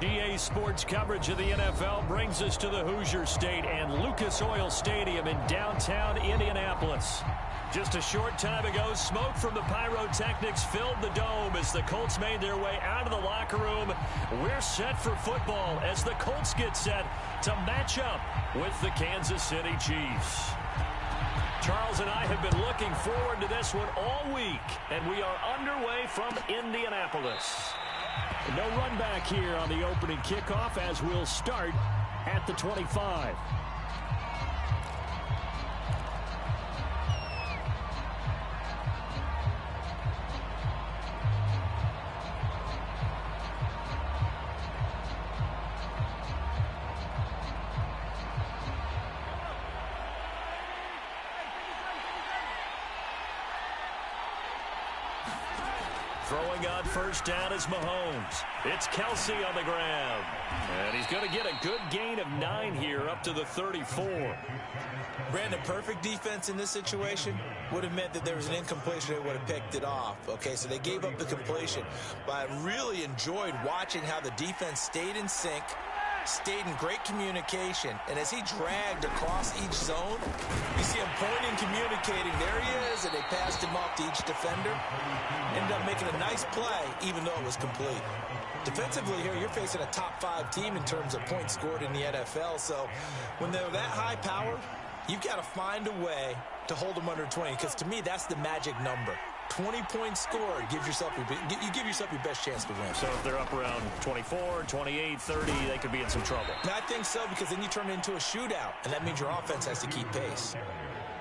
EA Sports coverage of the NFL brings us to the Hoosier State and Lucas Oil Stadium in downtown Indianapolis. Just a short time ago, smoke from the pyrotechnics filled the dome as the Colts made their way out of the locker room. We're set for football as the Colts get set to match up with the Kansas City Chiefs. Charles and I have been looking forward to this one all week, and we are underway from Indianapolis. No run back here on the opening kickoff as we'll start at the 25. Throwing on first down is Mahomes. It's KC on the ground. And he's going to get a good gain of 9 here up to the 34. Brandon, perfect defense in this situation would have meant that there was an incompletion. They would have picked it off. Okay, so they gave up the completion. But I really enjoyed watching how the defense stayed in sync, stayed in great communication, and as he dragged across each zone, you see him pointing, communicating. There he is, and they passed him off to each defender. Ended up making a nice play, even though it was complete. Defensively here, you're facing a top 5 team in terms of points scored in the NFL, so when they're that high power, you've got to find a way to hold them under 20, because to me, that's the magic number. 20 points scored, you give yourself your best chance to win. So if they're up around 24, 28, 30, they could be in some trouble. I think so, because then you turn it into a shootout, and that means your offense has to keep pace.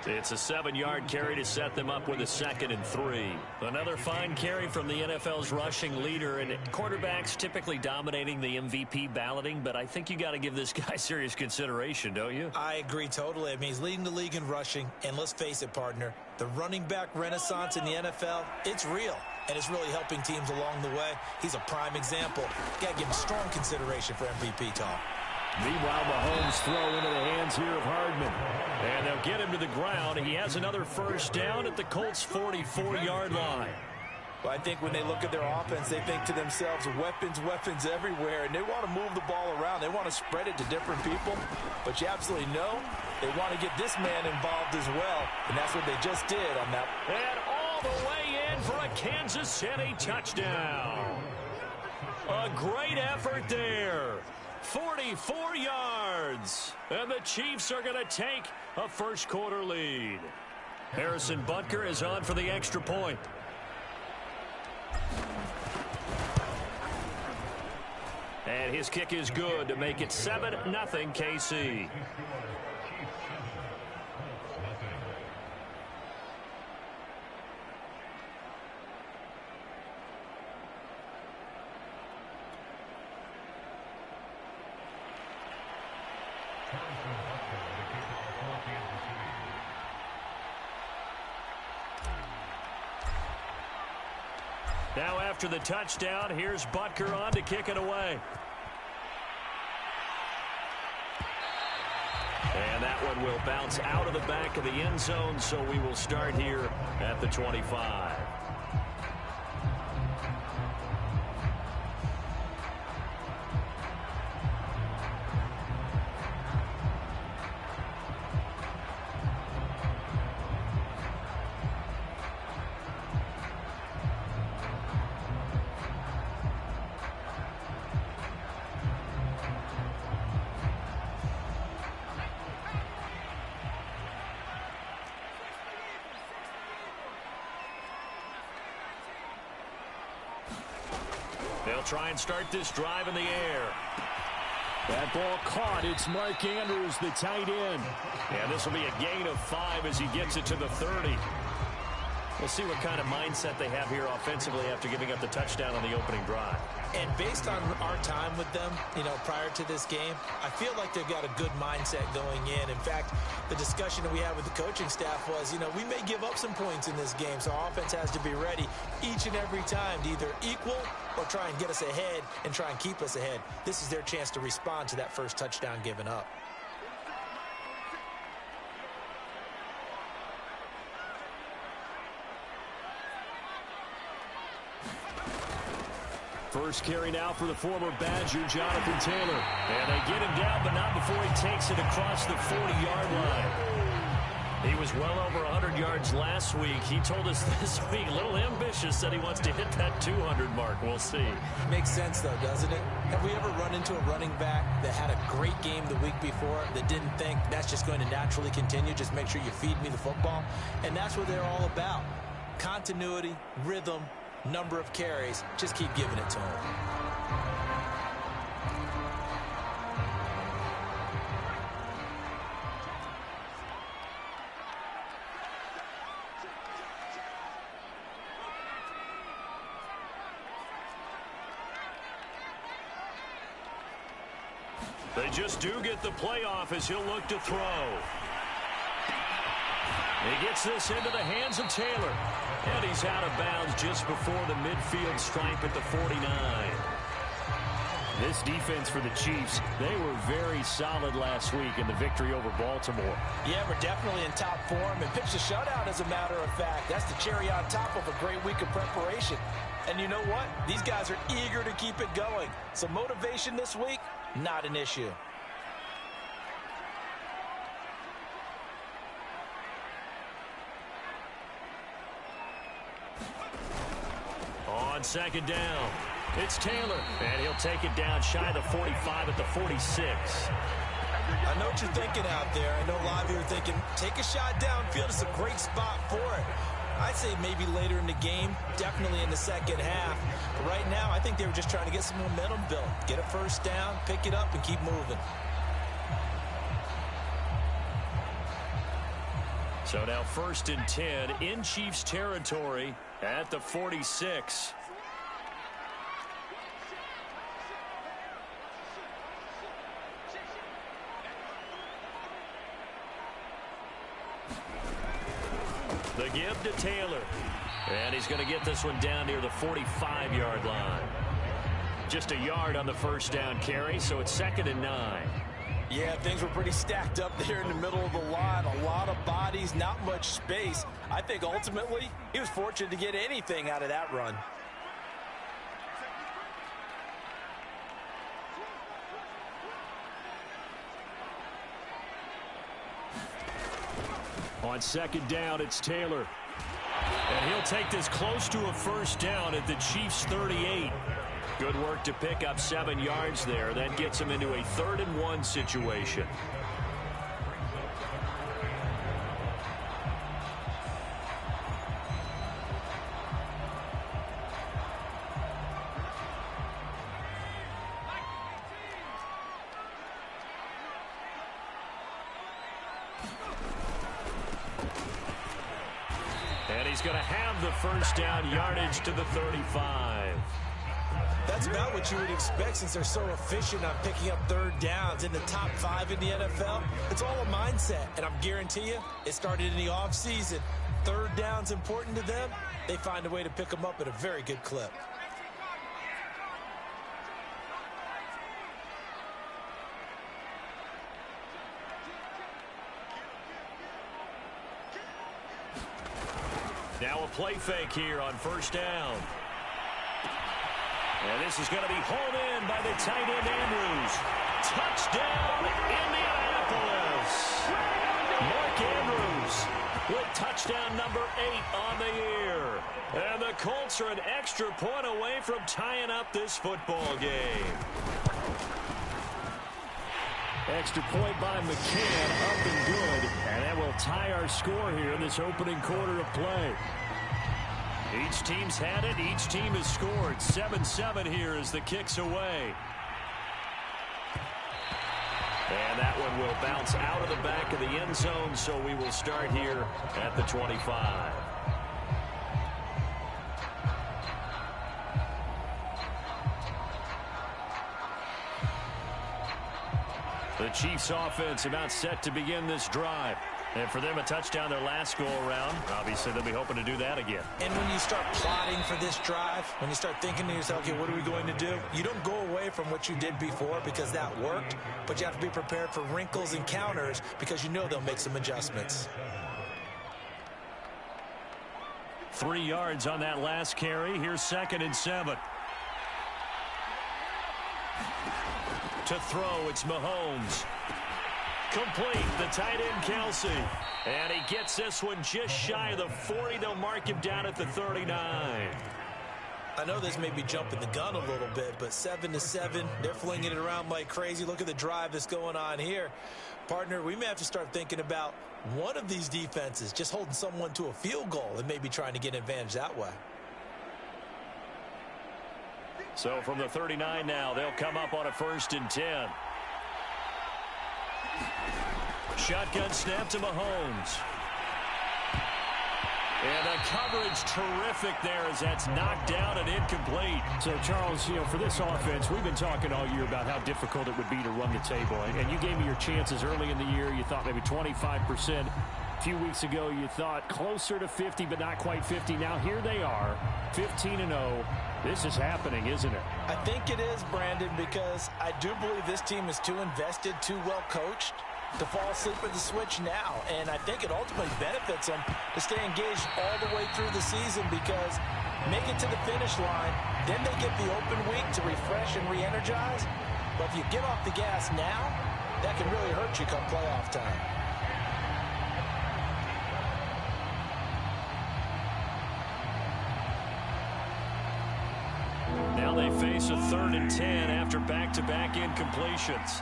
It's a 7-yard carry to set them up with a 2nd and 3. Another fine carry from the NFL's rushing leader, and quarterbacks typically dominating the MVP balloting, but I think you got to give this guy serious consideration, don't you? I agree totally. I mean, he's leading the league in rushing, and let's face it, partner, the running back renaissance in the NFL, it's real, and it's really helping teams along the way. He's a prime example. Got to give him strong consideration for MVP talk. Meanwhile, Mahomes throw into the hands here of Hardman. And they'll get him to the ground. He has another first down at the Colts' 44-yard line. Well, I think when they look at their offense, they think to themselves, weapons everywhere, and they want to move the ball around. They want to spread it to different people. But you absolutely know they want to get this man involved as well, and that's what they just did on that. And all the way in for a Kansas City touchdown. A great effort there. 44 yards. And the Chiefs are going to take a first-quarter lead. Harrison Butker is on for the extra point. And his kick is good to make it 7-0 KC. Now after the touchdown, here's Butker on to kick it away. And that one will bounce out of the back of the end zone, so we will start here at the 25. They'll try and start this drive in the air. That ball caught. It's Mark Andrews, the tight end. And this will be a gain of 5 as he gets it to the 30. We'll see what kind of mindset they have here offensively after giving up the touchdown on the opening drive. And based on our time with them, prior to this game, I feel like they've got a good mindset going in. In fact, the discussion that we had with the coaching staff was, we may give up some points in this game, so our offense has to be ready each and every time to either equal or try and get us ahead and try and keep us ahead. This is their chance to respond to that first touchdown given up. First carry now for the former Badger, Jonathan Taylor. And they get him down, but not before he takes it across the 40-yard line. He was well over 100 yards last week. He told us this week, a little ambitious, said he wants to hit that 200 mark. We'll see. Makes sense, though, doesn't it? Have we ever run into a running back that had a great game the week before that didn't think that's just going to naturally continue? Just make sure you feed me the football. And that's what they're all about. Continuity, rhythm, number of carries. Just keep giving it to him. They just do get the playoff as he'll look to throw. He gets this into the hands of Taylor. And he's out of bounds just before the midfield stripe at the 49. This defense for the Chiefs, they were very solid last week in the victory over Baltimore. Yeah, we're definitely in top form and pitched a shutout, as a matter of fact. That's the cherry on top of a great week of preparation. And you know what? These guys are eager to keep it going. So motivation this week, not an issue. On second down, it's Taylor, and he'll take it down shy of the 45 at the 46. I know what you're thinking out there. I know a lot of you are thinking, take a shot downfield. It's a great spot for it. I'd say maybe later in the game, definitely in the second half. But right now, I think they were just trying to get some momentum built. Get a first down, pick it up, and keep moving. So now 1st and 10 in Chiefs territory at the 46. The give to Taylor. And he's going to get this one down near the 45-yard line. Just a yard on the first down carry, so it's 2nd and 9. Yeah, things were pretty stacked up there in the middle of the line. A lot of bodies, not much space. I think ultimately he was fortunate to get anything out of that run. On second down, it's Taylor. And he'll take this close to a first down at the Chiefs' 38. Good work to pick up 7 yards there. That gets him into a 3rd and 1 situation. And he's going to have the first down yardage to the 35. That's about what you would expect since they're so efficient on picking up 3rd downs in the top 5 in the NFL. It's all a mindset, and I'm guarantee you it started in the offseason. 3rd down's important to them. They find a way to pick them up at a very good clip. Now a play fake here on first down. And this is going to be hauled in by the tight end Andrews. Touchdown, Indianapolis. Mark Andrews with touchdown number 8 on the year. And the Colts are an extra point away from tying up this football game. Extra point by McCann, up and good. And that will tie our score here in this opening quarter of play. Each team's had it. Each team has scored. 7-7 here as the kick's away. And that one will bounce out of the back of the end zone, so we will start here at the 25. The Chiefs offense about set to begin this drive. And for them, a touchdown their last go-around. Obviously, they'll be hoping to do that again. And when you start plotting for this drive, when you start thinking to yourself, okay, what are we going to do? You don't go away from what you did before because that worked, but you have to be prepared for wrinkles and counters because you know they'll make some adjustments. 3 yards on that last carry. Here's 2nd and 7. To throw, it's Mahomes. Complete, the tight end, KC. And he gets this one just shy of the 40. They'll mark him down at the 39. I know this may be jumping the gun a little bit, but 7-7, they're flinging it around like crazy. Look at the drive that's going on here. Partner, we may have to start thinking about one of these defenses just holding someone to a field goal and maybe trying to get an advantage that way. So from the 39 now, they'll come up on a 1st and 10. Shotgun snap to Mahomes. And the coverage terrific there as that's knocked down and incomplete. So, Charles, for this offense, we've been talking all year about how difficult it would be to run the table. And you gave me your chances early in the year. You thought maybe 25%. A few weeks ago, you thought closer to 50, but not quite 50. Now, here they are, 15-0. This is happening, isn't it? I think it is, Brandon, because I do believe this team is too invested, too well coached to fall asleep at the switch now. And I think it ultimately benefits them to stay engaged all the way through the season because make it to the finish line, then they get the open week to refresh and re-energize. But if you get off the gas now, that can really hurt you come playoff time. Now they face a 3rd and 10 after back-to-back incompletions.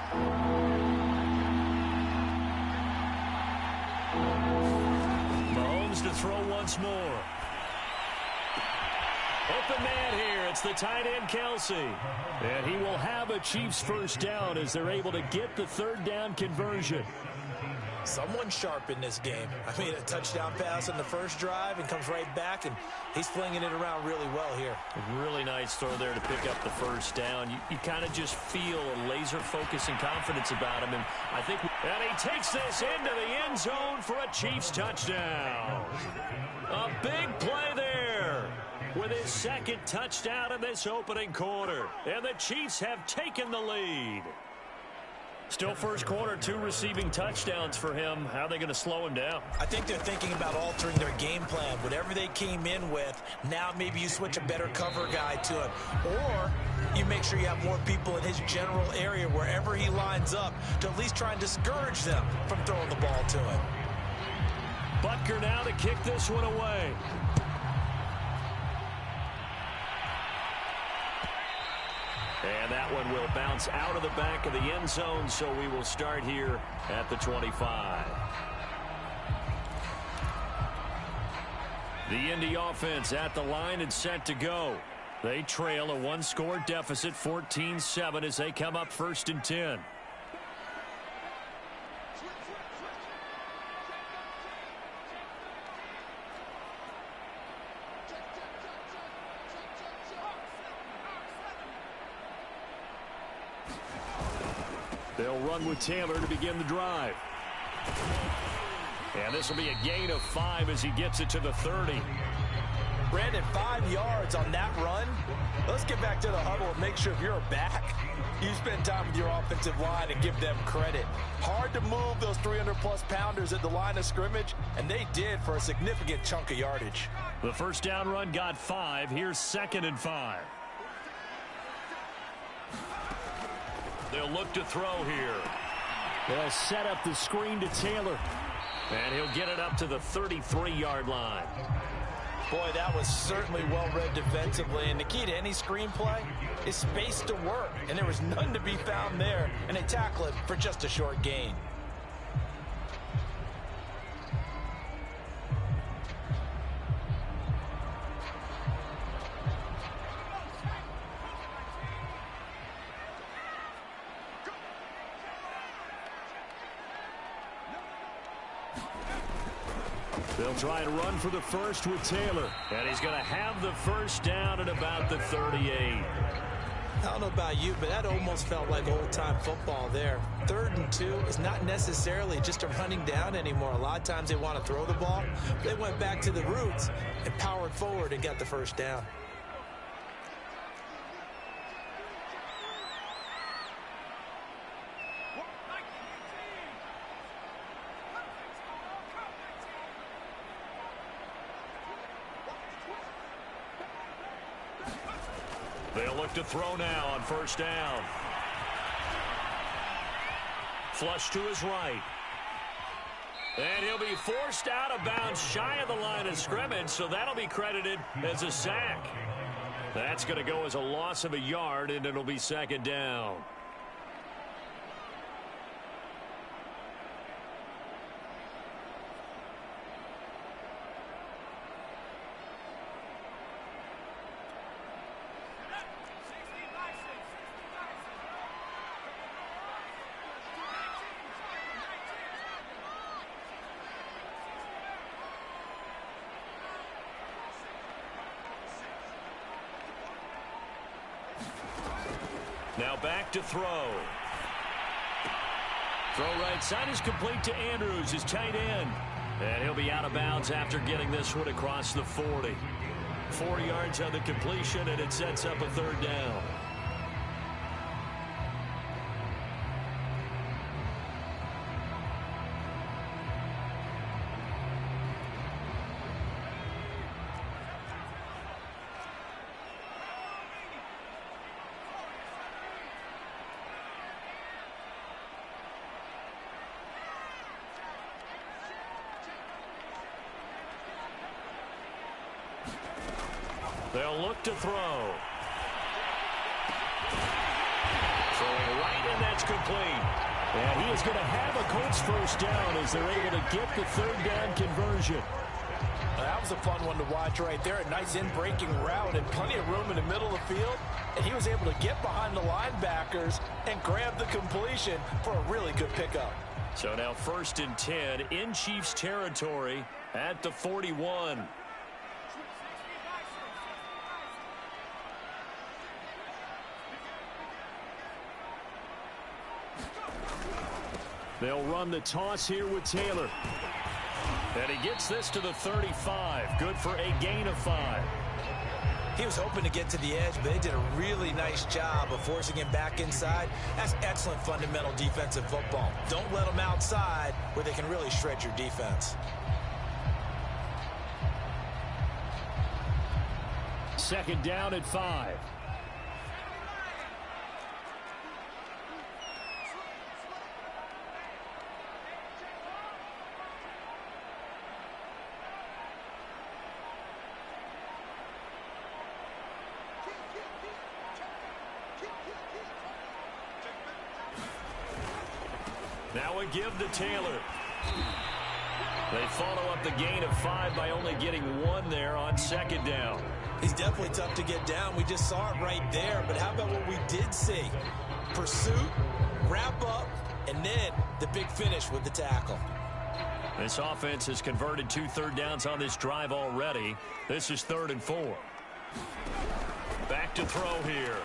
Mahomes to throw once more. Open man here. It's the tight end, KC. And he will have a Chiefs 1st down as they're able to get the 3rd down conversion. Someone sharp in this game. I mean, a touchdown pass on the first drive and comes right back, and he's flinging it around really well here. A really nice throw there to pick up the 1st down. You kind of just feel a laser focus and confidence about him, and I think and he takes this into the end zone for a Chiefs touchdown. A big play there with his 2nd touchdown in this opening quarter, and the Chiefs have taken the lead. Still first quarter, 2 receiving touchdowns for him. How are they going to slow him down? I think they're thinking about altering their game plan. Whatever they came in with, now maybe you switch a better cover guy to him. Or you make sure you have more people in his general area wherever he lines up to at least try and discourage them from throwing the ball to him. Butker now to kick this one away. And that one will bounce out of the back of the end zone, so we will start here at the 25. The Indy offense at the line and set to go. They trail a 1-score deficit, 14-7, as they come up 1st and 10. They'll run with Taylor to begin the drive. And this will be a gain of 5 as he gets it to the 30. Brandon, 5 yards on that run. Let's get back to the huddle and make sure if you're a back, you spend time with your offensive line and give them credit. Hard to move those 300-plus pounders at the line of scrimmage, and they did for a significant chunk of yardage. The 1st down run got 5. Here's 2nd and 5. They'll look to throw here. They'll set up the screen to Taylor. And he'll get it up to the 33-yard line. Boy, that was certainly well-read defensively. And the key to any screenplay is space to work. And there was none to be found there. And they tackle it for just a short gain. They'll try and run for the 1st with Taylor. And he's going to have the 1st down at about the 38. I don't know about you, but that almost felt like old-time football there. 3rd and 2 is not necessarily just a running down anymore. A lot of times they want to throw the ball. They went back to the roots and powered forward and got the 1st down. They'll look to throw now on 1st down. Flush to his right. And he'll be forced out of bounds shy of the line of scrimmage, so that'll be credited as a sack. That's going to go as a loss of a yard, and it'll be second down. Now back to throw. Throw right side is complete to Andrews, his tight end. And he'll be out of bounds after getting this one across the 40. 4 yards on the completion, and it sets up a third down. They'll look to throw. Throwing right, and that's complete. And he is going to have a Colts first down as they're able to get the third down conversion. That was a fun one to watch right there. A nice in-breaking route and plenty of room in the middle of the field. And he was able to get behind the linebackers and grab the completion for a really good pickup. So now 1st and 10 in Chiefs territory at the 41. They'll run the toss here with Taylor. And he gets this to the 35. Good for a gain of 5. He was hoping to get to the edge, but they did a really nice job of forcing him back inside. That's excellent fundamental defensive football. Don't let them outside where they can really shred your defense. 2nd down at 5. Now a give to Taylor. They follow up the gain of 5 by only getting 1 there on 2nd down. He's definitely tough to get down. We just saw it right there. But how about what we did see? Pursuit, wrap up, and then the big finish with the tackle. This offense has converted 2 third downs on this drive already. This is 3rd and 4. Back to throw here.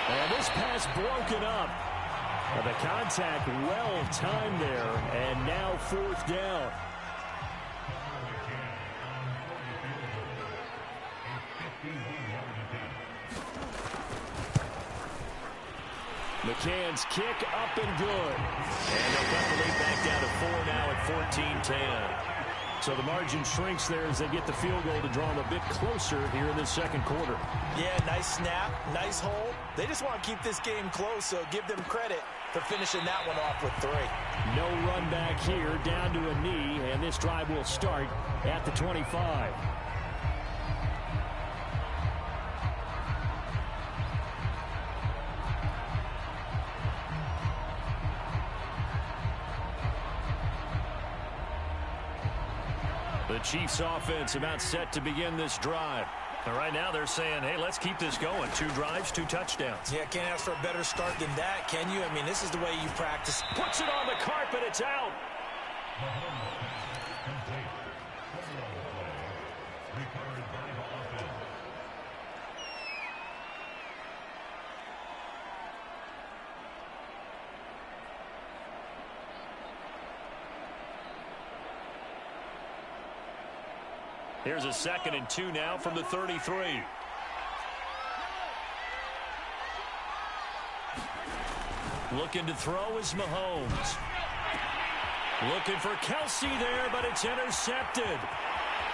And this pass broken up. The contact well timed there, and now 4th down. McCann's kick up and good. And they'll cut the lead back down to 4 now at 14-10. So the margin shrinks there as they get the field goal to draw them a bit closer here in the 2nd quarter. Yeah, nice snap, nice hold. They just want to keep this game close, so give them credit for finishing that one off with 3. No run back here, down to a knee, and this drive will start at the 25. The Chiefs offense about set to begin this drive. And right now they're saying, hey, let's keep this going. 2 drives, 2 touchdowns. Yeah, can't ask for a better start than that, can you? I mean, this is the way you practice. Puts it on the carpet. It's out. Here's a 2nd and 2 now from the 33. Looking to throw is Mahomes. Looking for Kelsey there, but it's intercepted.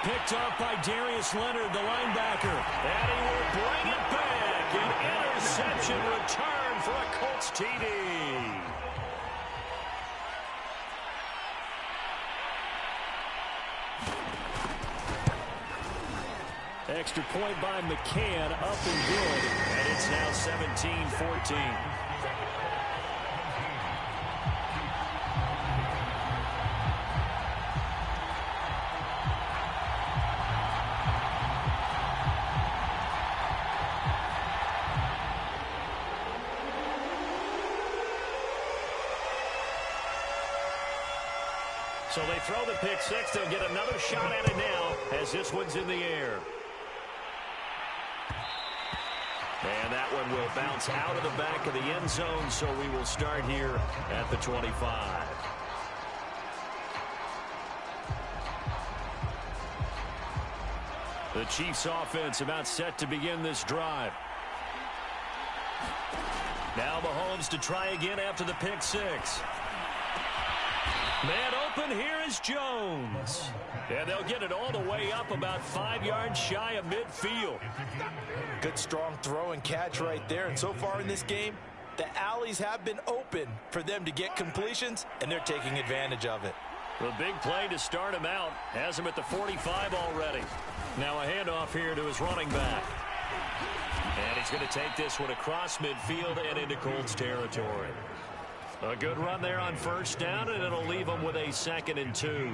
Picked off by Darius Leonard, the linebacker. And he will bring it back. An interception return for a Colts TD. Extra point by McCann, up and good. And it's now 17-14. So they throw the pick six. They'll get another shot at it now as this one's in the air. And that one will bounce out of the back of the end zone, so we will start here at the 25. The Chiefs offense about set to begin this drive. Now Mahomes to try again after the pick six. Man open, here is Jones. And they'll get it all the way up about 5 yards shy of midfield. Good strong throw and catch right there. And so far in this game, the alleys have been open for them to get completions, and they're taking advantage of it. The big play to start him out has him at the 45 already. Now a handoff here to his running back. And he's going to take this one across midfield and into Colts territory. A good run there on first down, and it'll leave them with a 2nd and 2.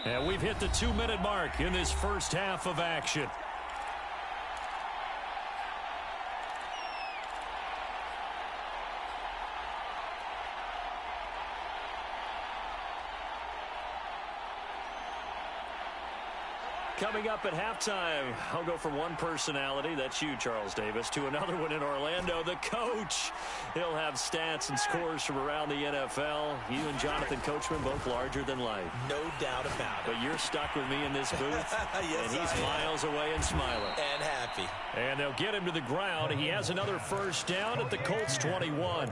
And we've hit the 2-minute mark in this first half of action. Coming up at halftime, I'll go from one personality, that's you, Charles Davis, to another one in Orlando, the coach. He'll have stats and scores from around the NFL. You and Jonathan Coachman both larger than life. No doubt about it. But you're stuck with me in this booth, yes, and he's miles away and smiling. And happy. And they'll get him to the ground. He has another first down at the Colts 21.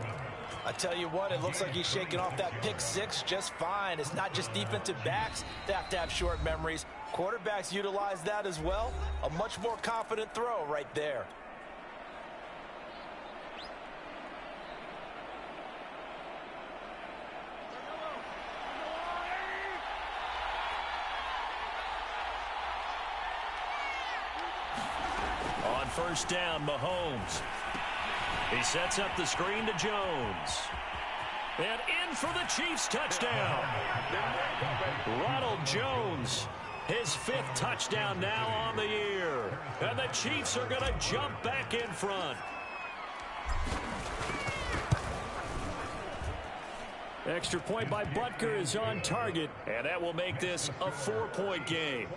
I tell you what, it looks like he's shaking off that pick six just fine. It's not just defensive backs that have to have short memories. Quarterbacks utilize that as well. A much more confident throw right there. On first down, Mahomes. He sets up the screen to Jones. And in for the Chiefs touchdown. Ronald Jones, his 5th touchdown now on the year. And the Chiefs are going to jump back in front. Extra point by Butker is on target. And that will make this a 4-point game.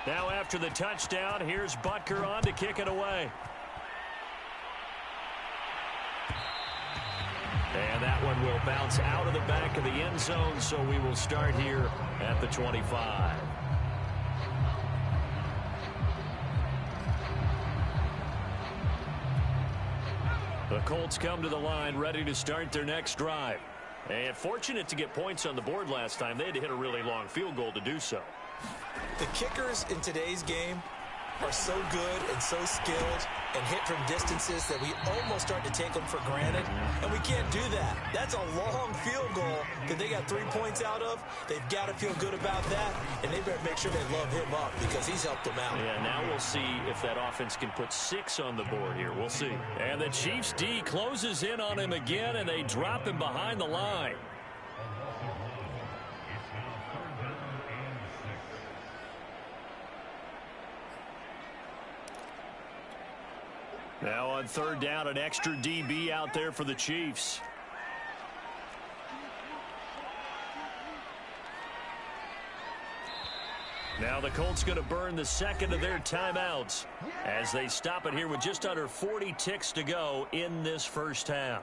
Now after the touchdown, here's Butker on to kick it away. And that one will bounce out of the back of the end zone, so we will start here at the 25. The Colts come to the line ready to start their next drive. And fortunate to get points on the board last time. They had to hit a really long field goal to do so. The kickers in today's game are so good and so skilled and hit from distances that we almost start to take them for granted, and we can't do that. That's a long field goal that they got 3 points out of. They've got to feel good about that, and they better make sure they love him up because he's helped them out. Yeah, now we'll see if that offense can put 6 on the board here. We'll see. And the Chiefs D closes in on him again, and they drop him behind the line. Now on third down, an extra DB out there for the Chiefs. Now the Colts going to burn the 2nd of their timeouts as they stop it here with just under 40 ticks to go in this first half.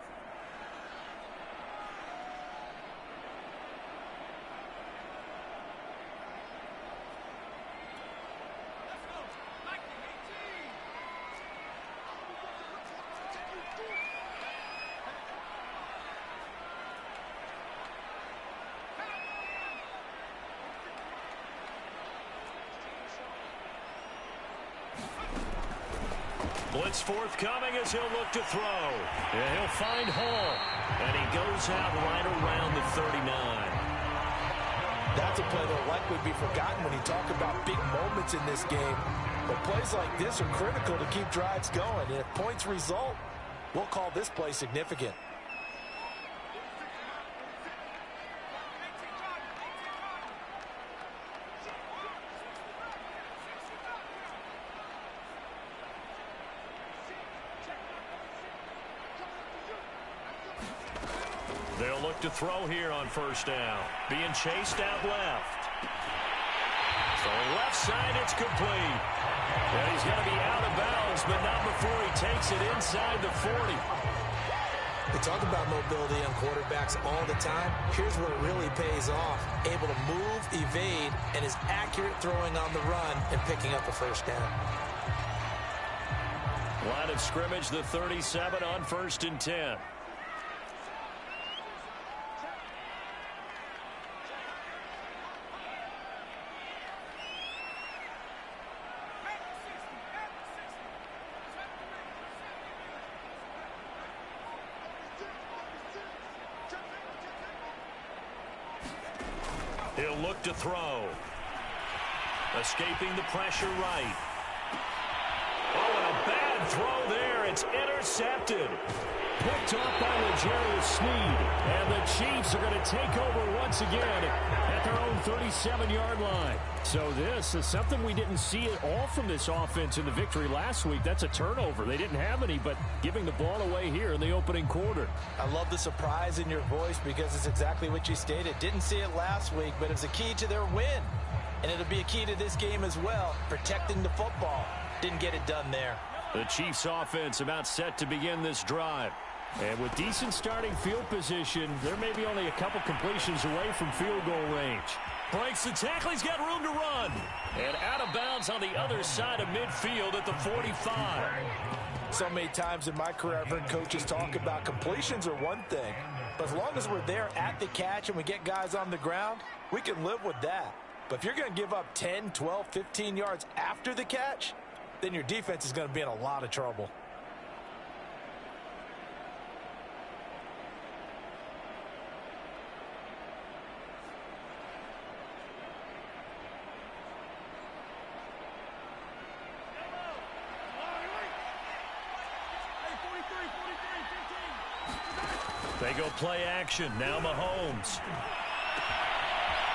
Blitz forthcoming as he'll look to throw. And he'll find Hall. And he goes out right around the 39. That's a play that will likely be forgotten when you talk about big moments in this game. But plays like this are critical to keep drives going. And if points result, we'll call this play significant. They'll look to throw here on first down. Being chased out left. So left side, it's complete. And he's going to be out of bounds, but not before he takes it inside the 40. We talk about mobility on quarterbacks all the time. Here's where it really pays off. Able to move, evade, and is accurate throwing on the run and picking up a first down. Line of scrimmage, the 37 on 1st and 10. He'll look to throw. Escaping the pressure right. Oh, and a bad throw there. It's intercepted. Picked off by L'Jarius Sneed. And the Chiefs are going to take over once again at their own 37-yard line. So this is something we didn't see at all from this offense in the victory last week. That's a turnover. They didn't have any, but giving the ball away here in the opening quarter. I love the surprise in your voice because it's exactly what you stated. Didn't see it last week, but it's a key to their win. And it'll be a key to this game as well, protecting the football. Didn't get it done there. The Chiefs offense about set to begin this drive. And with decent starting field position, there may be only a couple completions away from field goal range. Breaks the tackle. He's got room to run. And out of bounds on the other side of midfield at the 45. So many times in my career, I've heard coaches talk about completions are one thing. But as long as we're there at the catch and we get guys on the ground, we can live with that. But if you're going to give up 10, 12, 15 yards after the catch, then your defense is going to be in a lot of trouble. They go play action. Now Mahomes.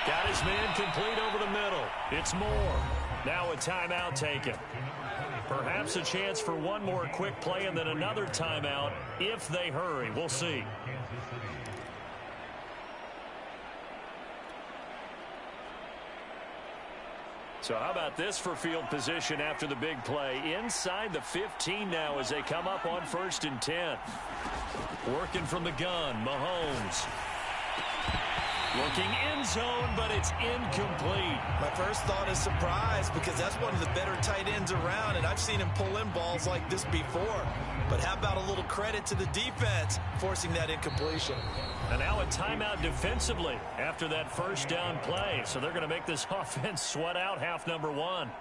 Got his man complete over the middle. It's Moore. Now a timeout taken. Perhaps a chance for one more quick play and then another timeout if they hurry. We'll see. So how about this for field position after the big play? Inside the 15 now as they come up on 1st and 10. Working from the gun, Mahomes. Looking end zone, but it's incomplete. My first thought is surprise because that's one of the better tight ends around, and I've seen him pull in balls like this before. But how about a little credit to the defense forcing that incompletion? And now a timeout defensively after that first down play. So they're going to make this offense sweat out half number one.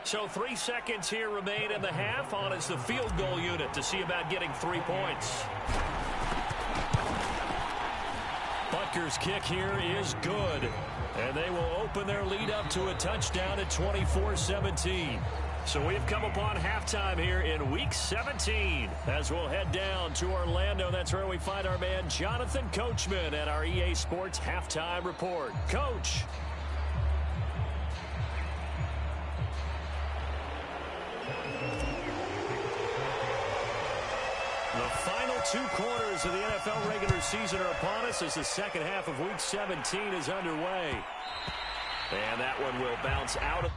So 3 seconds here remain in the half. On is the field goal unit to see about getting 3 points. Butker's kick here is good. And they will open their lead up to a touchdown at 24-17. So we've come upon halftime here in week 17 as we'll head down to Orlando. That's where we find our man Jonathan Coachman at our EA Sports Halftime Report. Coach. The final 2 quarters of the NFL regular season are upon us as the second half of week 17 is underway. And that one will bounce out of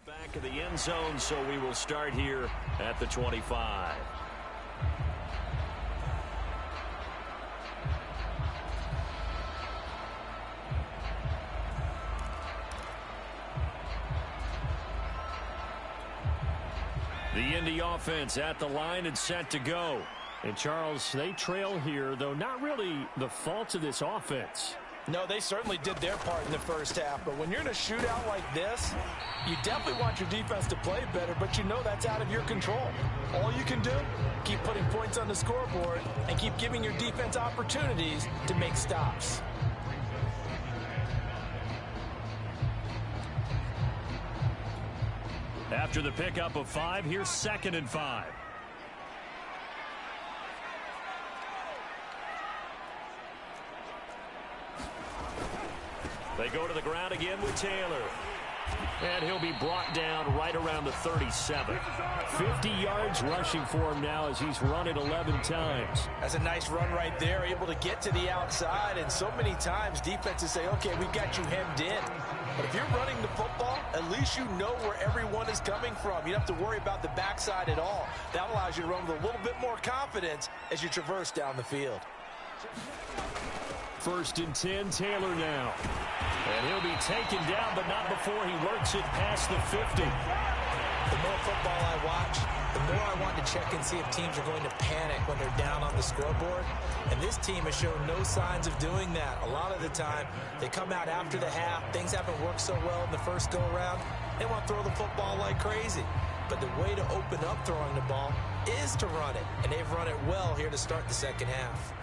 Back of the end zone, so we will start here at the 25. The Indy offense at the line and set to go. And Charles, they trail here, though not really the fault of this offense. No, they certainly did their part in the first half, but when you're in a shootout like this, you definitely want your defense to play better, but you know that's out of your control. All you can do, keep putting points on the scoreboard and keep giving your defense opportunities to make stops. After the pickup of 5, here's 2nd and 5. They go to the ground again with Taylor. And he'll be brought down right around the 37. 50 yards rushing for him now as he's run it 11 times. That's a nice run right there, able to get to the outside. And so many times defenses say, okay, we've got you hemmed in. But if you're running the football, at least you know where everyone is coming from. You don't have to worry about the backside at all. That allows you to run with a little bit more confidence as you traverse down the field. 1st and 10, Taylor now. And he'll be taken down, but not before he works it past the 50. The more football I watch, the more I want to check and see if teams are going to panic when they're down on the scoreboard. And this team has shown no signs of doing that. A lot of the time, they come out after the half. Things haven't worked so well in the first go-around. They want to throw the football like crazy. But the way to open up throwing the ball is to run it. And they've run it well here to start the second half.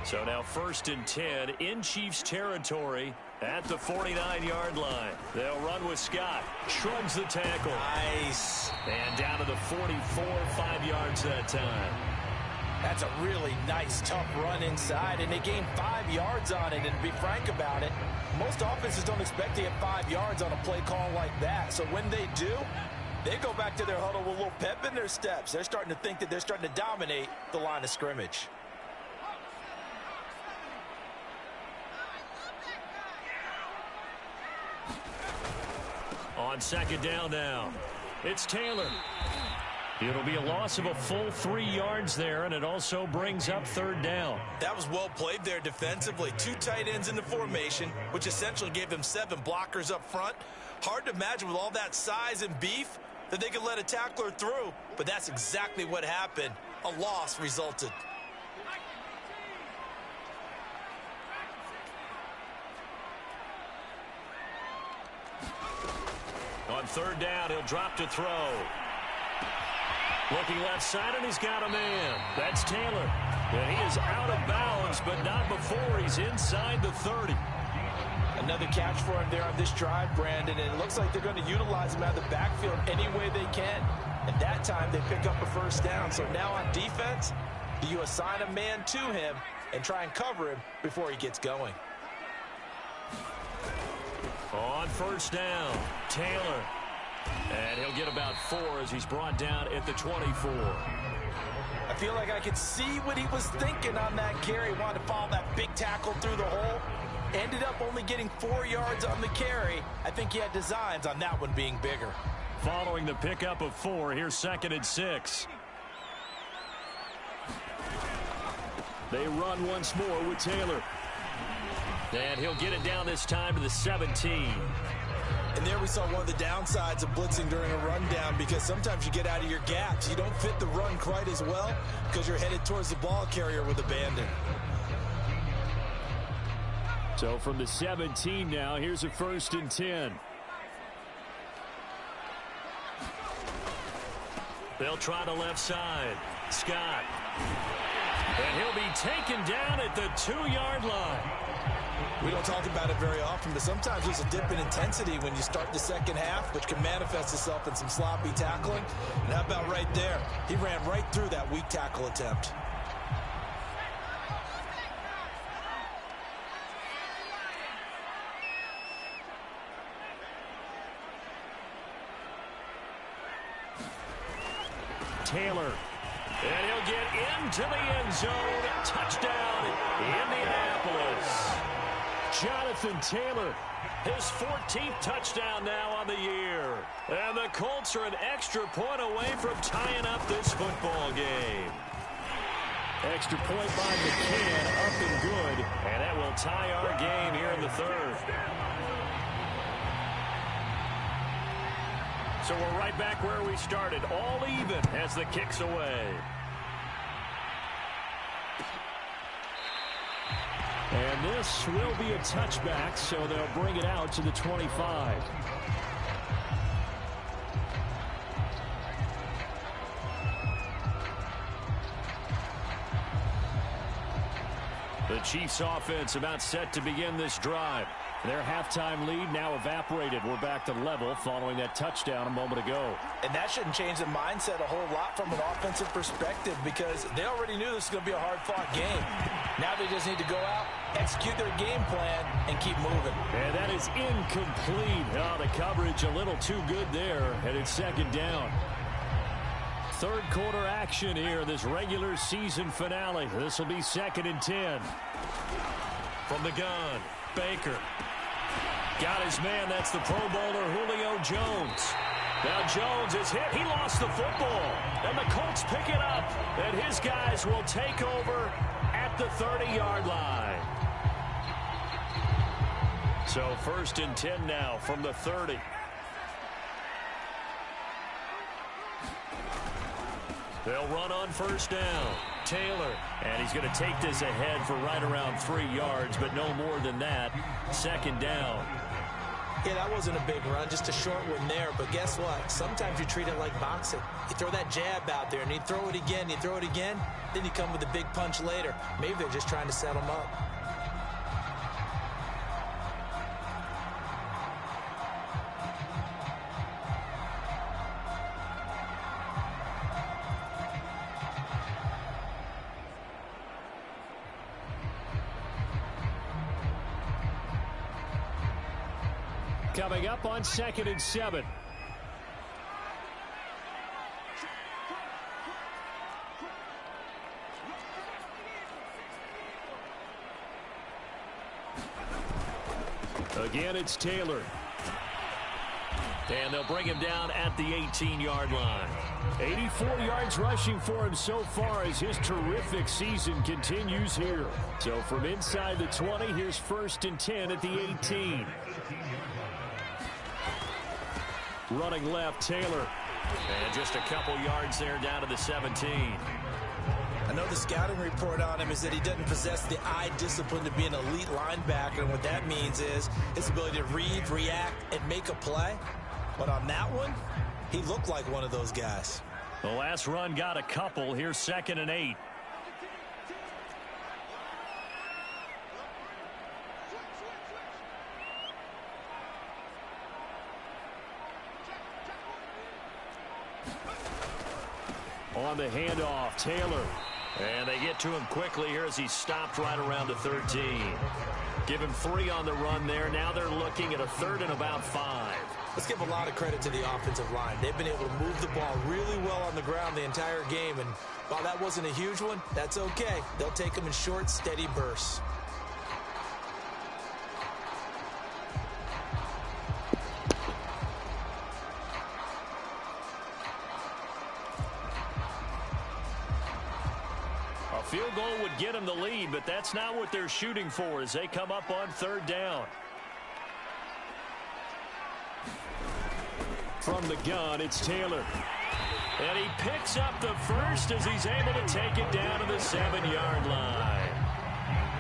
So now 1st and 10 in Chiefs territory at the 49-yard line. They'll run with Scott. Shrugs the tackle. Nice. And down to the 44, 5 yards that time. That's a really nice, tough run inside, and they gained 5 yards on it. And to be frank about it, most offenses don't expect to get 5 yards on a play call like that. So when they do, they go back to their huddle with a little pep in their steps. They're starting to think that they're starting to dominate the line of scrimmage. On 2nd down now, it's Taylor. It'll be a loss of a full 3 yards there, and it also brings up 3rd down. That was well played there defensively. 2 tight ends in the formation, which essentially gave them 7 blockers up front. Hard to imagine with all that size and beef that they could let a tackler through, but that's exactly what happened. A loss resulted. On 3rd down, he'll drop to throw. Looking left side, and he's got a man. That's Taylor. And he is out of bounds, but not before he's inside the 30. Another catch for him there on this drive, Brandon, and it looks like they're going to utilize him out of the backfield any way they can. And that time, they pick up a 1st down. So now on defense, do you assign a man to him and try and cover him before he gets going? On 1st down, Taylor. And he'll get about 4 as he's brought down at the 24. I feel like I could see what he was thinking on that carry. Wanted to follow that big tackle through the hole. Ended up only getting 4 yards on the carry. I think he had designs on that one being bigger. Following the pickup of 4, here's 2nd and 6. They run once more with Taylor. And he'll get it down this time to the 17. And there we saw one of the downsides of blitzing during a rundown, because sometimes you get out of your gaps. You don't fit the run quite as well because you're headed towards the ball carrier with abandon. So from the 17 now, here's a 1st and 10. They'll try the left side. Scott. And he'll be taken down at the 2-yard line. We don't talk about it very often, but sometimes there's a dip in intensity when you start the second half, which can manifest itself in some sloppy tackling. And how about right there? He ran right through that weak tackle attempt. Taylor. And he'll get into the end zone. Touchdown, Indianapolis. Jonathan Taylor. His 14th touchdown now on the year. And the Colts are an extra point away from tying up this football game. Extra point by McCann, up and good. And that will tie our game here in the third. So we're right back where we started, all even as the kick's away. And this will be a touchback, so they'll bring it out to the 25. The Chiefs offense about set to begin this drive. Their halftime lead now evaporated. We're back to level following that touchdown a moment ago. And that shouldn't change the mindset a whole lot from an offensive perspective because they already knew this was going to be a hard-fought game. Now they just need to go out, execute their game plan, and keep moving. And that is incomplete. Oh, the coverage a little too good there, and it's second down. Third quarter action here in this regular season finale. This will be 2nd and 10. From the gun, Baker. Got his man. That's the Pro Bowler Julio Jones. Now Jones is hit. He lost the football. And the Colts pick it up. And his guys will take over at the 30-yard line. So 1st and 10 now from the 30. They'll run on 1st down. Taylor. And he's going to take this ahead for right around 3 yards, but no more than that. 2nd down. Yeah, that wasn't a big run, just a short one there. But guess what? Sometimes you treat it like boxing. You throw that jab out there, and you throw it again, you throw it again, then you come with a big punch later. Maybe they're just trying to set them up. Coming up on 2nd and 7. Again, it's Taylor. And they'll bring him down at the 18-yard line. 84 yards rushing for him so far as his terrific season continues here. So from inside the 20, here's 1st and 10 at the 18. Running left, Taylor. And just a couple yards there down to the 17. I know the scouting report on him is that he doesn't possess the eye discipline to be an elite linebacker. And what that means is his ability to read, react, and make a play. But on that one, he looked like one of those guys. The last run got a couple. Here's 2nd and 8. On the handoff, Taylor. And they get to him quickly here as he stopped right around the 13. Give him 3 on the run there. Now they're looking at a 3rd and about 5. Let's give a lot of credit to the offensive line. They've been able to move the ball really well on the ground the entire game. And while that wasn't a huge one, that's okay. They'll take them in short, steady bursts. Field goal would get them the lead, but that's not what they're shooting for as they come up on 3rd down. From the gun, it's Taylor. And he picks up the first as he's able to take it down to the 7-yard line.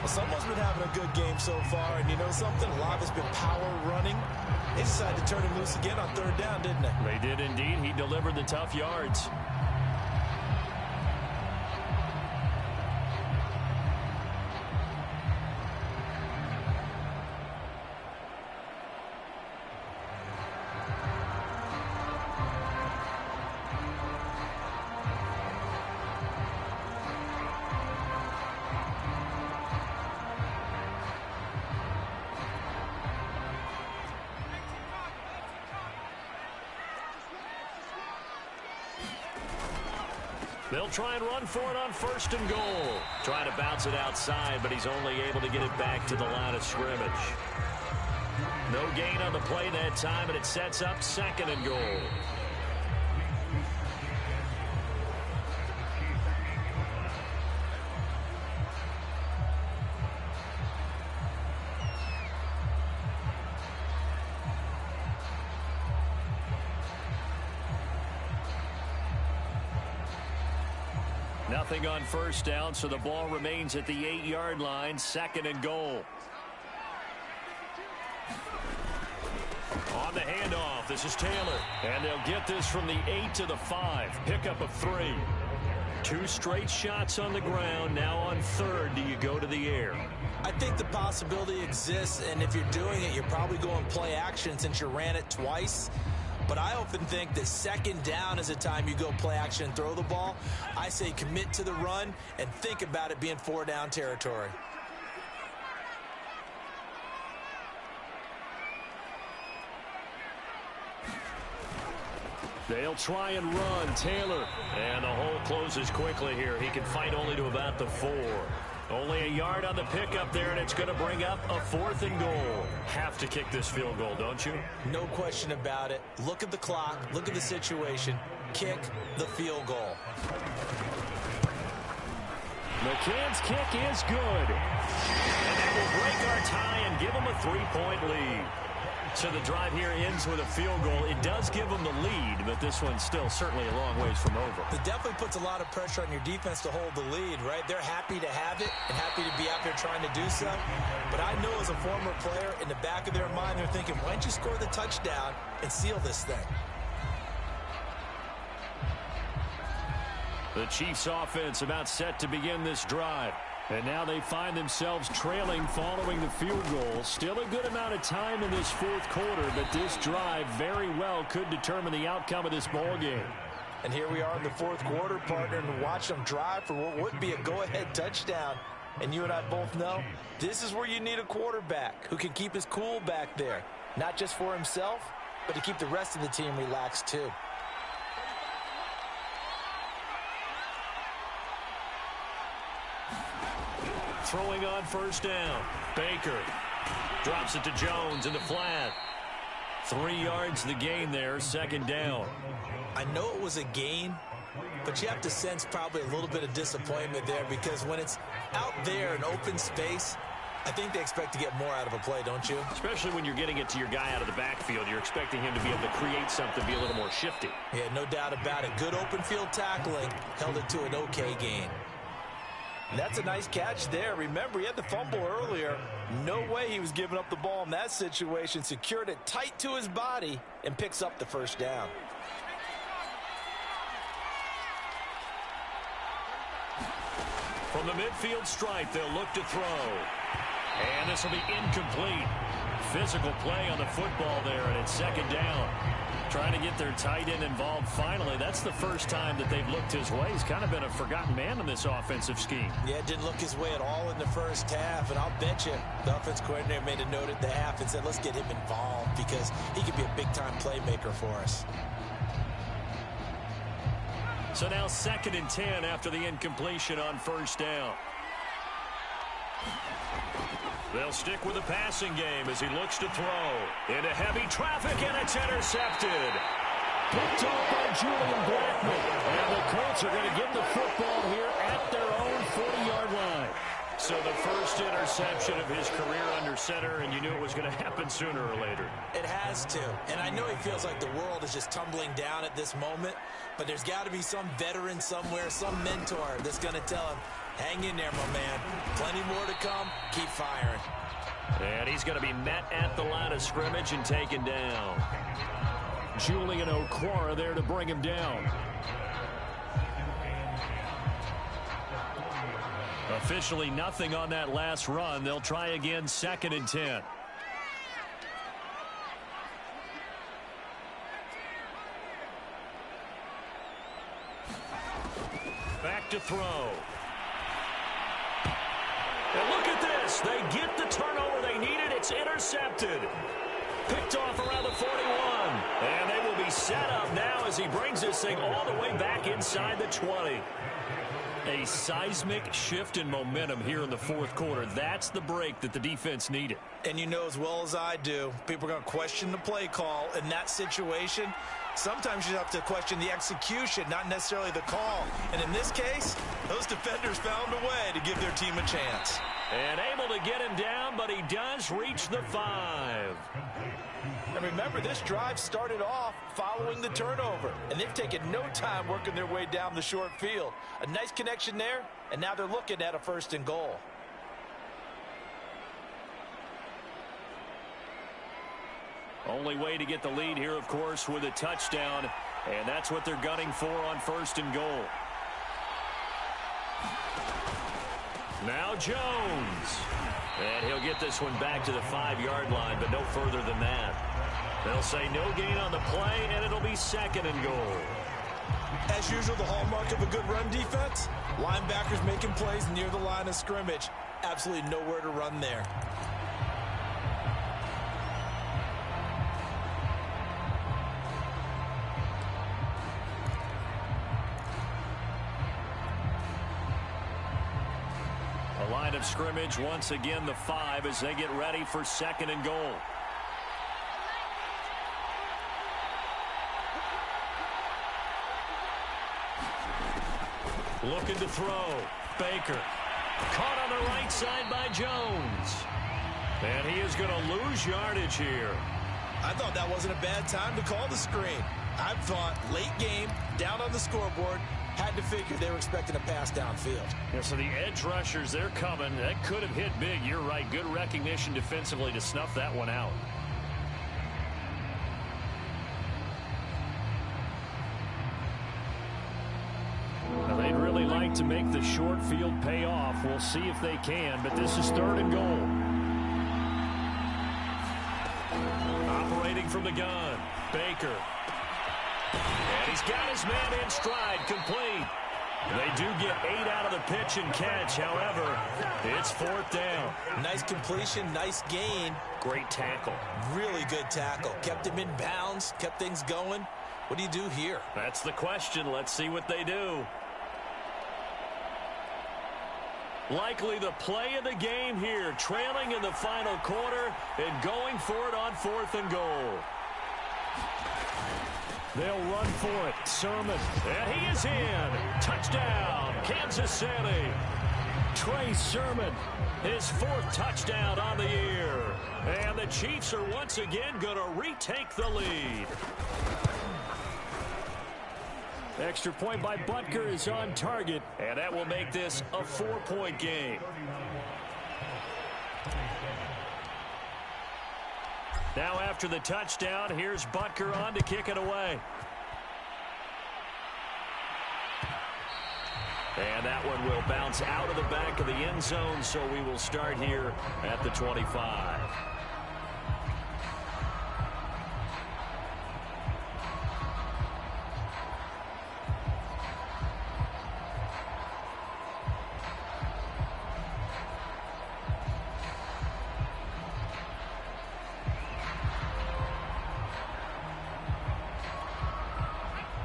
Well, someone's been having a good game so far, and you know something? A lot of it's been power running. They decided to turn him loose again on 3rd down, didn't they? They did indeed. He delivered the tough yards. They'll try and run for it on 1st and goal. Trying to bounce it outside, but he's only able to get it back to the line of scrimmage. No gain on the play that time, and it sets up 2nd and goal. Nothing on 1st down, so the ball remains at the 8-yard line, 2nd and goal. On the handoff, this is Taylor. And they'll get this from the 8 to the 5. Pickup of 3. 2 straight shots on the ground. Now on 3rd, do you go to the air? I think the possibility exists, and if you're doing it, you're probably going play action since you ran it twice. But I often think that 2nd down is a time you go play action and throw the ball. I say commit to the run and think about it being 4-down territory. They'll try and run. Taylor. And the hole closes quickly here. He can fight only to about the 4. Only a yard on the pickup there, and it's going to bring up a 4th and goal. Have to kick this field goal, don't you? No question about it. Look at the clock. Look at the situation. Kick the field goal. McCann's kick is good. And that will break our tie and give them a 3-point lead. So the drive here ends with a field goal. It does give them the lead, but this one's still certainly a long ways from over. It definitely puts a lot of pressure on your defense to hold the lead, right? They're happy to have it and happy to be out there trying to do so. But I know as a former player, in the back of their mind, they're thinking, why don't you score the touchdown and seal this thing? The Chiefs offense about set to begin this drive. And now they find themselves trailing following the field goal. Still a good amount of time in this 4th quarter, but this drive very well could determine the outcome of this ball game. And here we are in the 4th quarter, partner, and watch them drive for what would be a go-ahead touchdown. And you and I both know this is where you need a quarterback who can keep his cool back there. Not just for himself, but to keep the rest of the team relaxed too. Throwing on 1st down. Baker drops it to Jones in the flat. 3 yards the gain there, 2nd down. I know it was a gain, but you have to sense probably a little bit of disappointment there because when it's out there in open space, I think they expect to get more out of a play, don't you? Especially when you're getting it to your guy out of the backfield. You're expecting him to be able to create something, be a little more shifty. Yeah, no doubt about it. Good open field tackling, held it to an okay gain. That's a nice catch there. Remember, he had the fumble earlier. No way he was giving up the ball in that situation. Secured it tight to his body and picks up the 1st down. From the midfield stripe, they'll look to throw. And this will be incomplete. Physical play on the football there, and it's 2nd down. Trying to get their tight end involved finally. That's the first time that they've looked his way. He's kind of been a forgotten man in this offensive scheme. Yeah, didn't look his way at all in the 1st half. And I'll bet you the offense coordinator made a note at the half and said, let's get him involved because he could be a big-time playmaker for us. So now 2nd and 10 after the incompletion on 1st down. They'll stick with the passing game as he looks to throw. Into heavy traffic, and it's intercepted. Picked off by Julian Blackman. And the Colts are going to get the football here at their own 40-yard line. So the first interception of his career under center, and you knew it was going to happen sooner or later. It has to. And I know he feels like the world is just tumbling down at this moment, but there's got to be some veteran somewhere, some mentor that's going to tell him, hang in there, my man. Plenty more to come. Keep firing. And he's going to be met at the line of scrimmage and taken down. Julian Okwara there to bring him down. Officially nothing on that last run. They'll try again, 2nd and 10. Back to throw. And look at this. They get the turnover they needed. It's intercepted. Picked off around the 41. And they will be set up now as he brings this thing all the way back inside the 20. A seismic shift in momentum here in the fourth quarter. That's the break that the defense needed. And you know as well as I do, people are going to question the play call in that situation. Sometimes you have to question the execution, not necessarily the call. And in this case, those defenders found a way to give their team a chance. And able to get him down, but he does reach the 5. And remember, this drive started off following the turnover. And they've taken no time working their way down the short field. A nice connection there, and now they're looking at a 1st and goal. Only way to get the lead here, of course, with a touchdown. And that's what they're gunning for on 1st and goal. Now Jones. And he'll get this one back to the 5-yard line, but no further than that. They'll say no gain on the play, and it'll be 2nd and goal. As usual, the hallmark of a good run defense, linebackers making plays near the line of scrimmage. Absolutely nowhere to run there. A line of scrimmage, once again the 5 as they get ready for 2nd and goal. Looking to throw. Baker. Caught on the right side by Jones. And he is going to lose yardage here. I thought that wasn't a bad time to call the screen. I thought late game, down on the scoreboard, had to figure they were expecting a pass downfield. Yeah, so the edge rushers, they're coming. That could have hit big. You're right. Good recognition defensively to snuff that one out. They'd really like to make the short field pay off. We'll see if they can, but this is 3rd and goal. Operating from the gun, Baker. And he's got his man in stride, complete. They do get 8 out of the pitch and catch. However, it's 4th down. Nice completion, nice gain. Great tackle. Really good tackle. Kept him in bounds, kept things going. What do you do here? That's the question. Let's see what they do. Likely the play of the game here, trailing in the final quarter and going for it on 4th and goal. They'll run for it. Sermon. And he is in. Touchdown, Kansas City. Trey Sermon, his 4th touchdown on the year. And the Chiefs are once again going to retake the lead. Extra point by Butker is on target, and that will make this a 4-point game. Now after the touchdown, here's Butker on to kick it away. And that one will bounce out of the back of the end zone, so we will start here at the 25.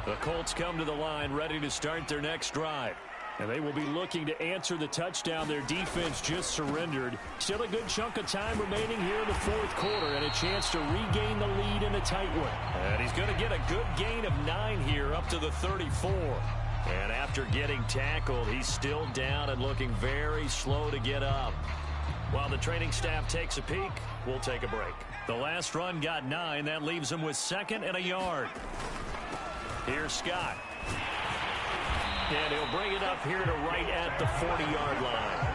The Colts come to the line ready to start their next drive. And they will be looking to answer the touchdown their defense just surrendered. Still a good chunk of time remaining here in the 4th quarter and a chance to regain the lead in a tight one. And he's going to get a good gain of 9 here up to the 34. And after getting tackled, he's still down and looking very slow to get up. While the training staff takes a peek, we'll take a break. The last run got 9. That leaves him with 2nd and a yard. Here's Scott. And he'll bring it up here to right at the 40-yard line.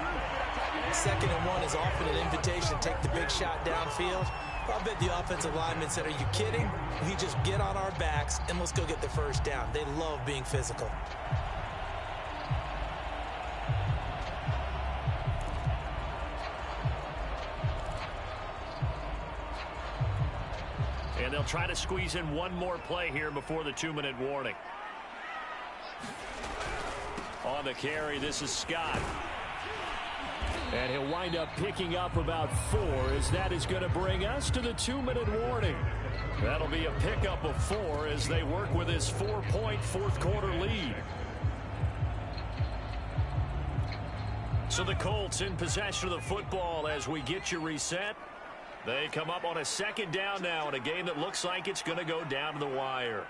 2nd and 1 is often an invitation. Take the big shot downfield. I bet the offensive lineman said, are you kidding? We just get on our backs and let's go get the 1st down. They love being physical. And they'll try to squeeze in one more play here before the 2-minute warning. On the carry, this is Scott. And he'll wind up picking up about 4, as that is going to bring us to the 2-minute warning. That'll be a pickup of 4 as they work with his 4-point fourth-quarter lead. So the Colts in possession of the football as we get you reset. They come up on a second down now in a game that looks like it's going to go down to the wire.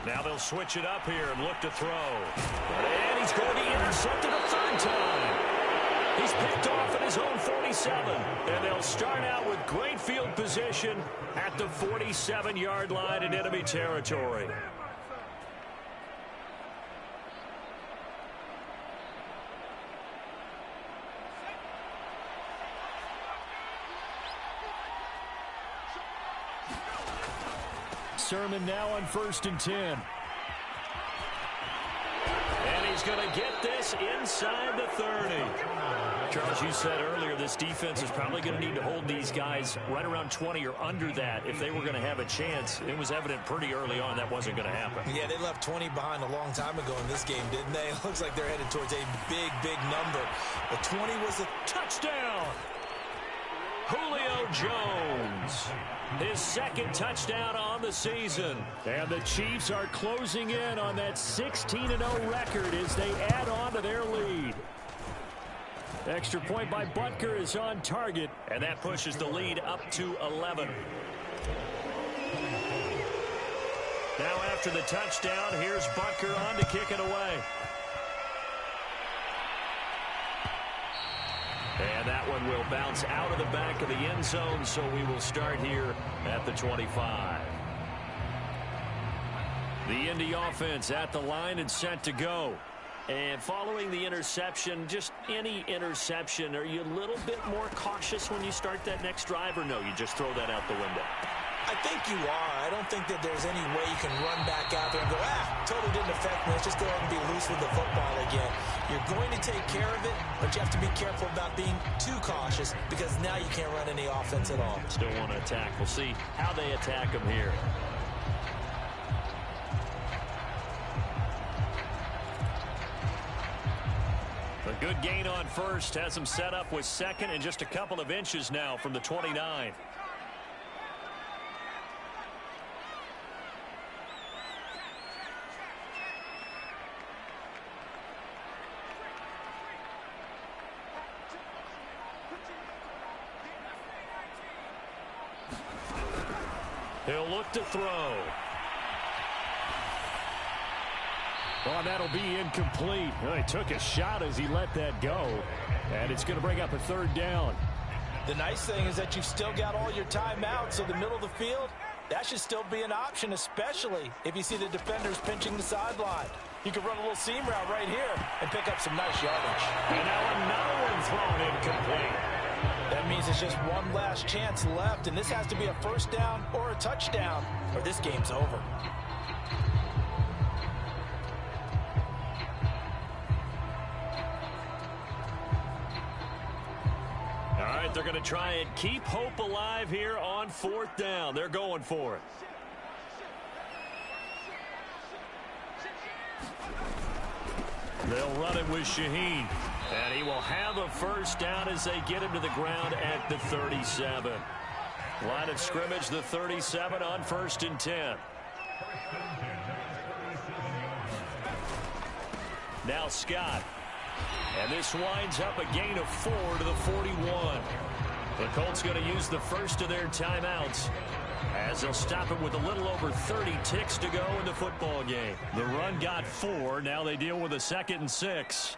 Now they'll switch it up here and look to throw. And he's going to intercept it a third time. He's picked off at his own 47. And they'll start out with great field position at the 47-yard line in enemy territory. Sermon now on 1st and 10. And he's going to get this inside the 30. Charles, you said earlier this defense is probably going to need to hold these guys right around 20 or under that if they were going to have a chance. It was evident pretty early on that wasn't going to happen. Yeah, they left 20 behind a long time ago in this game, didn't they? It looks like they're headed towards a big, big number. The 20 was a touchdown. Julio Jones, his second touchdown on the season. And the Chiefs are closing in on that 16-0 record as they add on to their lead. Extra point by Butker is on target, and that pushes the lead up to 11. Now after the touchdown, here's Butker on to kick it away. And that one will bounce out of the back of the end zone, so we will start here at the 25. The Indy offense at the line and set to go. And following the interception, just any interception, are you a little bit more cautious when you start that next drive, or no, you just throw that out the window? I think you are. I don't think that there's any way you can run back out there and go, totally didn't affect me. Let's just go ahead and be loose with the football again. You're going to take care of it, but you have to be careful about being too cautious because now you can't run any offense at all. Still want to attack. We'll see how they attack them here. A good gain on first has them set up with second and just a couple of inches now from the 29. He'll look to throw. Well, that'll be incomplete. Well, he took a shot as he let that go. And it's going to bring up a third down. The nice thing is that you've still got all your timeouts, so the middle of the field, that should still be an option, especially if you see the defenders pinching the sideline. You can run a little seam route right here and pick up some nice yardage. And now another one thrown incomplete. That means there's just one last chance left, and this has to be a first down or a touchdown, or this game's over. All right, they're going to try and keep hope alive here on 4th down. They're going for it. They'll run it with Shaheen. And he will have a first down as they get him to the ground at the 37. Line of scrimmage, the 37 on 1st and 10. Now Scott. And this winds up a gain of 4 to the 41. The Colts going to use the first of their timeouts as they'll stop it with a little over 30 ticks to go in the football game. The run got 4. Now they deal with a 2nd and 6.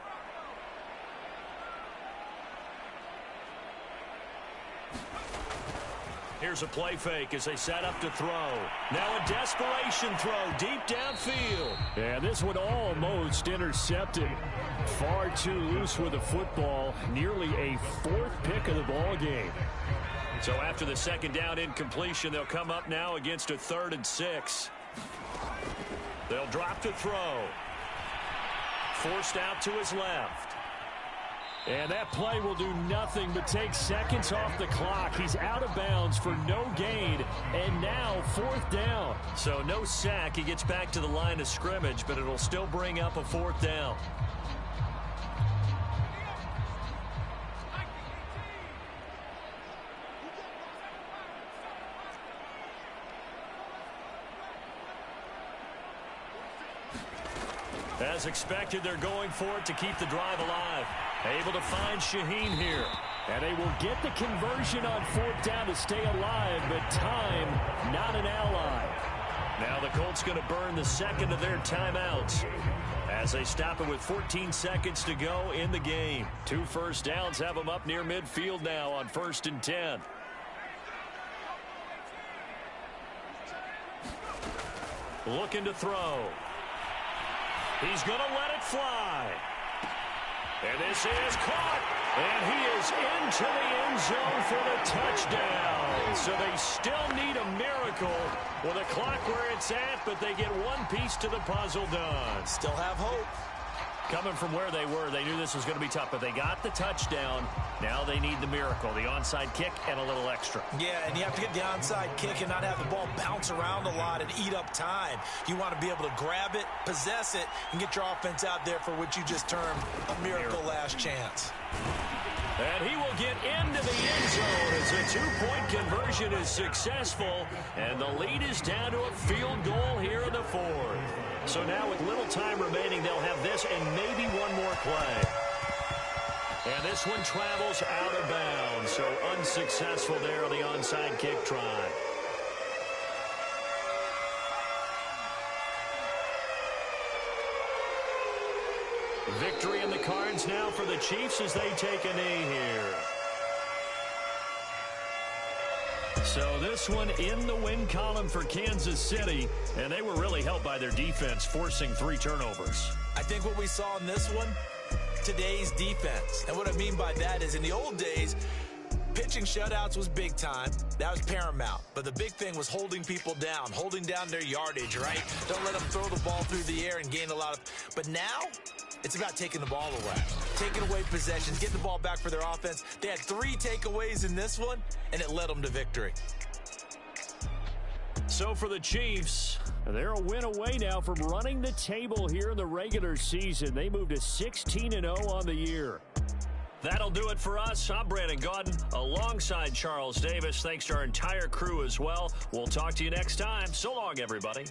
Here's a play fake as they set up to throw. Now a desperation throw deep downfield. Yeah, this one almost intercepted. Far too loose with the football. Nearly a 4th pick of the ball game. So after the second down incompletion, they'll come up now against a 3rd and 6. They'll drop to throw. Forced out to his left. And that play will do nothing but take seconds off the clock. He's out of bounds for no gain, and now 4th down. So no sack. He gets back to the line of scrimmage, but it'll still bring up a 4th down. As expected, they're going for it to keep the drive alive. Able to find Shaheen here. And they will get the conversion on 4th down to stay alive, but time, not an ally. Now the Colts going to burn the second of their timeouts as they stop it with 14 seconds to go in the game. 2 first downs have them up near midfield now on 1st and 10. Looking to throw. He's going to let it fly. And this is caught. And he is into the end zone for the touchdown. So they still need a miracle with a clock where it's at, but they get one piece to the puzzle done. Still have hope. Coming from where they were, they knew this was going to be tough, but they got the touchdown. Now they need the miracle, the onside kick and a little extra. Yeah, and you have to get the onside kick and not have the ball bounce around a lot and eat up time. You want to be able to grab it, possess it, and get your offense out there for what you just termed a miracle last chance. And he will get into the end zone as a 2-point conversion is successful, and the lead is down to a field goal here in the 4th. So now with little time remaining, they'll have this and maybe one more play. And this one travels out of bounds, so unsuccessful there on the onside kick try. Victory in the cards now for the Chiefs as they take a knee here. So this one in the win column for Kansas City, and they were really helped by their defense, forcing 3 turnovers. I think what we saw in this one, today's defense. And what I mean by that is in the old days, pitching shutouts was big time. That was paramount. But the big thing was holding people down, holding down their yardage, right? Don't let them throw the ball through the air and gain a lot of... But now, it's about taking the ball away, taking away possessions, getting the ball back for their offense. They had 3 takeaways in this one, and it led them to victory. So for the Chiefs, they're a win away now from running the table here in the regular season. They moved to 16-0 on the year. That'll do it for us. I'm Brandon Gaudin alongside Charles Davis. Thanks to our entire crew as well. We'll talk to you next time. So long, everybody.